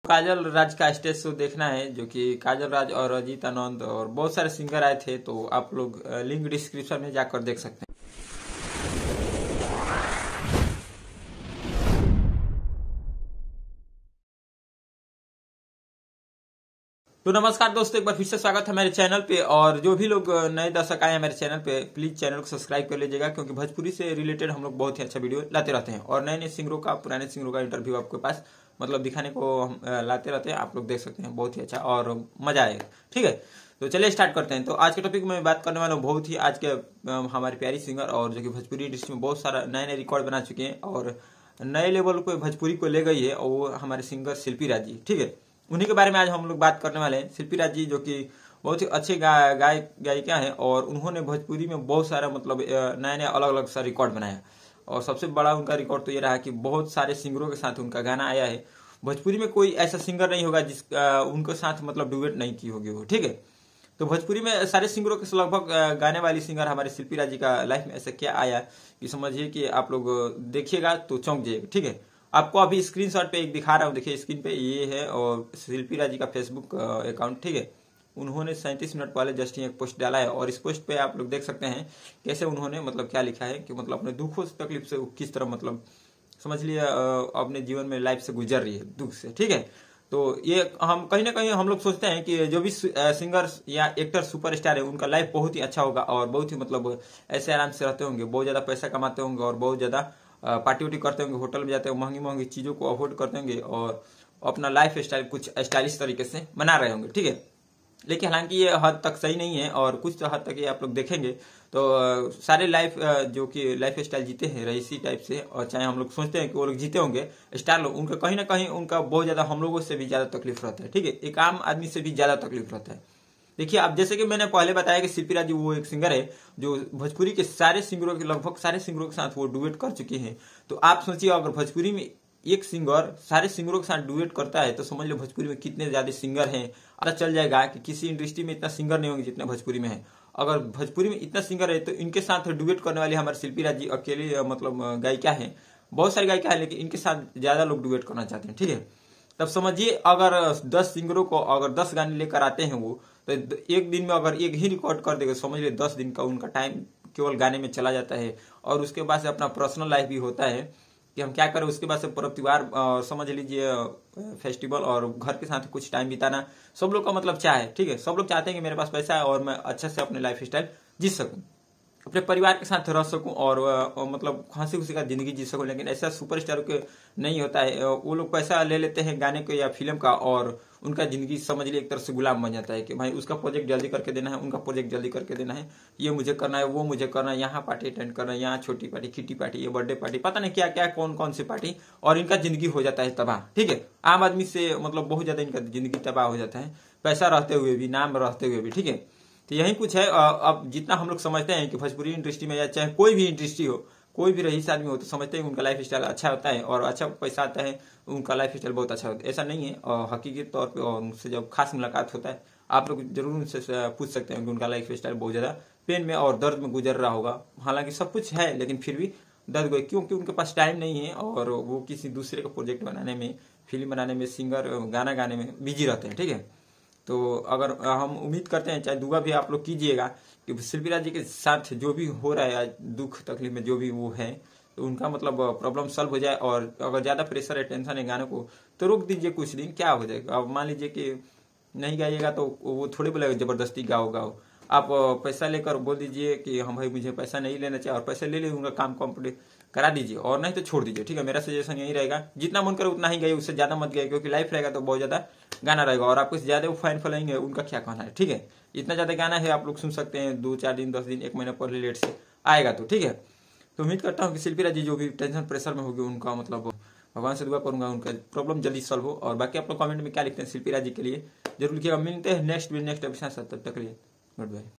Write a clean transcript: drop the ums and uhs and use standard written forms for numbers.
काजल राज का stage show देखना है, जो कि काजल राज और अजीत आनंद और बहुत सारे सिंगर आए थे, तो आप लोग लिंक डिस्क्रिप्शन में जाकर देख सकते हैं। तो नमस्कार दोस्तों, एक बार फिर से स्वागत है मेरे चैनल पे। और जो भी लोग नए दर्शक आए हैं मेरे चैनल पे, प्लीज चैनल को सब्सक्राइब कर लीजिएगा, क्योंकि भोजपुरी से रिलेटेड हम लोग बहुत ही अच्छा वीडियो लाते रहते हैं और नए नए सिंगरों का, पुराने सिंगरों का इंटरव्यू आपके पास मतलब दिखाने को हम लाते रहते हैं। आप लोग देख सकते हैं, बहुत ही अच्छा और मजा आएगा। ठीक है, तो चलिए स्टार्ट करते हैं। तो आज के टॉपिक में बात करने वाला हूँ बहुत ही आज के हमारी प्यारी सिंगर, और जो कि भोजपुरी इंडस्ट्री में बहुत सारा नए नए रिकॉर्ड बना चुके हैं और नए लेवल को भोजपुरी को ले गई है, और वो हमारे सिंगर शिल्पी राज जी। ठीक है, उन्हीं के बारे में आज हम लोग बात करने वाले हैं। शिल्पी राज जी जो कि बहुत ही अच्छे गायिका हैं, और उन्होंने भोजपुरी में बहुत सारा मतलब नए नए अलग अलग सा रिकॉर्ड बनाया। और सबसे बड़ा उनका रिकॉर्ड तो ये रहा कि बहुत सारे सिंगरों के साथ उनका गाना आया है। भोजपुरी में कोई ऐसा सिंगर नहीं होगा जिस उनके साथ मतलब डुएट नहीं की होगी वो। ठीक है, तो भोजपुरी में सारे सिंगरों के लगभग गाने वाली सिंगर हमारे शिल्पी राज जी का लाइफ में ऐसा क्या आया कि समझिए कि आप लोग देखिएगा तो चौंक जाइएगा। ठीक है, आपको अभी स्क्रीनशॉट पे एक दिखा रहा हूँ, देखिए स्क्रीन पे, ये है और शिल्पी राज जी का फेसबुक अकाउंट। ठीक है, उन्होंने 37 मिनट पहले जस्ट एक पोस्ट डाला है, और इस पोस्ट पे आप लोग देख सकते हैं कैसे उन्होंने मतलब क्या लिखा है कि मतलब अपने दुखों से, तकलीफ से किस तरह मतलब समझ लिया अपने जीवन में लाइफ से गुजर रही है, दुख से। ठीक है, तो ये हम कहीं ना कहीं हम लोग सोचते हैं कि जो भी सिंगर या एक्टर सुपरस्टार है, उनका लाइफ बहुत ही अच्छा होगा और बहुत ही मतलब ऐसे आराम से रहते होंगे, बहुत ज्यादा पैसा कमाते होंगे और बहुत ज्यादा पार्टी उटी करते होंगे, होटल में जाते होंगे, महंगी महंगी चीजों को अफोर्ड करते होंगे और अपना लाइफ स्टाइल कुछ स्टाइलिश तरीके से बना रहे होंगे। ठीक है, लेकिन हालांकि ये हद तक सही नहीं है, और कुछ हद तक ये आप लोग देखेंगे तो सारे लाइफ जो कि लाइफ स्टाइल जीते हैं रईसी टाइप से, और चाहे हम लोग सोचते हैं कि वो लोग जीते होंगे स्टार लोग, उनका कहीं ना कहीं उनका बहुत ज्यादा हम लोगों से भी ज्यादा तकलीफ रहता है। ठीक है, एक आम आदमी से भी ज्यादा तकलीफ रहता है। देखिए, आप जैसे कि मैंने पहले बताया कि शिल्पी राज जी वो एक सिंगर है जो भोजपुरी के सारे सिंगरों के, लगभग सारे सिंगरों के साथ वो डुएट कर चुके हैं। तो आप सोचिए, अगर भोजपुरी में एक सिंगर सारे सिंगरों के साथ डुएट करता है, तो समझ लो भोजपुरी में कितने ज्यादा सिंगर हैं। पता चल जाएगा कि किसी इंडस्ट्री में इतना सिंगर नहीं होंगे जितना भोजपुरी में है। अगर भोजपुरी में इतना सिंगर है, तो इनके साथ डुएट करने वाली हमारे शिल्पी राज जी अकेले मतलब गायिका है। बहुत सारी गायिका है, लेकिन इनके साथ ज्यादा लोग डुएट करना चाहते हैं। ठीक है, तब समझिए अगर 10 सिंगरों को अगर 10 गाने लेकर आते हैं वो, तो एक दिन में अगर एक ही रिकॉर्ड कर देगा, समझ लिए 10 दिन का उनका टाइम केवल गाने में चला जाता है। और उसके बाद से अपना पर्सनल लाइफ भी होता है कि हम क्या करें, उसके बाद से पर्व त्योहार समझ लीजिए फेस्टिवल और घर के साथ कुछ टाइम बिताना सब लोग का मतलब क्या है। ठीक है, सब लोग चाहते हैं कि मेरे पास पैसा है और मैं अच्छे से अपने लाइफ स्टाइल जी सकूं, अपने परिवार के साथ रह सकूं और मतलब हंसी खुशी का जिंदगी जी सकूं। लेकिन ऐसा सुपरस्टार के नहीं होता है, वो लोग पैसा ले लेते हैं गाने को या फिल्म का, और उनका जिंदगी समझ लिए एक तरह से गुलाम बन जाता है कि भाई उसका प्रोजेक्ट जल्दी करके देना है, उनका प्रोजेक्ट जल्दी करके देना है, ये मुझे करना है, वो मुझे करना है, यहाँ पार्टी अटेंड करना है, यहाँ छोटी पार्टी, किटी पार्टी, ये बर्थडे पार्टी, पता नहीं क्या क्या कौन कौन सी पार्टी, और इनका जिंदगी हो जाता है तबाह। ठीक है, आम आदमी से मतलब बहुत ज्यादा इनका जिंदगी तबाह हो जाता है, पैसा रहते हुए भी, नाम रहते हुए भी। ठीक है, तो यही कुछ है। अब जितना हम लोग समझते हैं कि भोजपुरी इंडस्ट्री में या चाहे कोई भी इंडस्ट्री हो, कोई भी रईस आदमी हो, तो समझते हैं कि उनका लाइफ स्टाइल अच्छा होता है और अच्छा पैसा आता है, उनका लाइफ स्टाइल बहुत अच्छा होता है। ऐसा नहीं है, और हकीकी तौर पे और उनसे जब खास मुलाकात होता है, आप लोग जरूर उनसे पूछ सकते हैं कि उनका लाइफ स्टाइल बहुत ज्यादा पेन में और दर्द में गुजर रहा होगा। हालांकि सब कुछ है, लेकिन फिर भी दर्द गए, क्योंकि उनके पास टाइम नहीं है और वो किसी दूसरे का प्रोजेक्ट बनाने में, फिल्म बनाने में, सिंगर गाना गाने में बिजी रहते हैं। ठीक है, तो अगर हम उम्मीद करते हैं, चाहे दुआ भी आप लोग कीजिएगा कि शिल्पी राज जी के साथ जो भी हो रहा है दुख तकलीफ में जो भी वो है, तो उनका मतलब प्रॉब्लम सॉल्व हो जाए। और अगर ज्यादा प्रेशर है, टेंशन है गाने को, तो रोक दीजिए कुछ दिन, क्या हो जाएगा। अब मान लीजिए कि नहीं गाइएगा तो वो थोड़ी बोलेगा जबरदस्ती गाओ गाओ। आप पैसा लेकर बोल दीजिए कि हम भाई मुझे पैसा नहीं लेना चाहिए, और पैसा ले उनका काम कंप्लीट करा दीजिए, और नहीं तो छोड़ दीजिए। ठीक है, मेरा सजेशन यही रहेगा, जितना मन करे उतना ही गाइए, उससे ज्यादा मत गाइए, क्योंकि लाइफ रहेगा तो बहुत ज्यादा गाना रहेगा और आपको ज्यादा वो फाइन फॉलोइंग है, उनका क्या कहना है। ठीक है, इतना ज्यादा गाना है, आप लोग सुन सकते हैं 2-4 दिन, 10 दिन, 1 महीना पहले लेट से आएगा तो। ठीक है, तो उम्मीद करता हूँ कि शिल्पी राज जी जो भी टेंशन प्रेशर में होगी, उनका मतलब भगवान से दुआ करूंगा उनका प्रॉब्लम जल्दी सॉल्व हो। और बाकी आप लोग कमेंट में क्या लिखते हैं शिल्पी राज जी के लिए जरूर लिखिएगा। मिलते हैं नेक्स्ट एपिसोड, तब तक के लिए गुड बाय।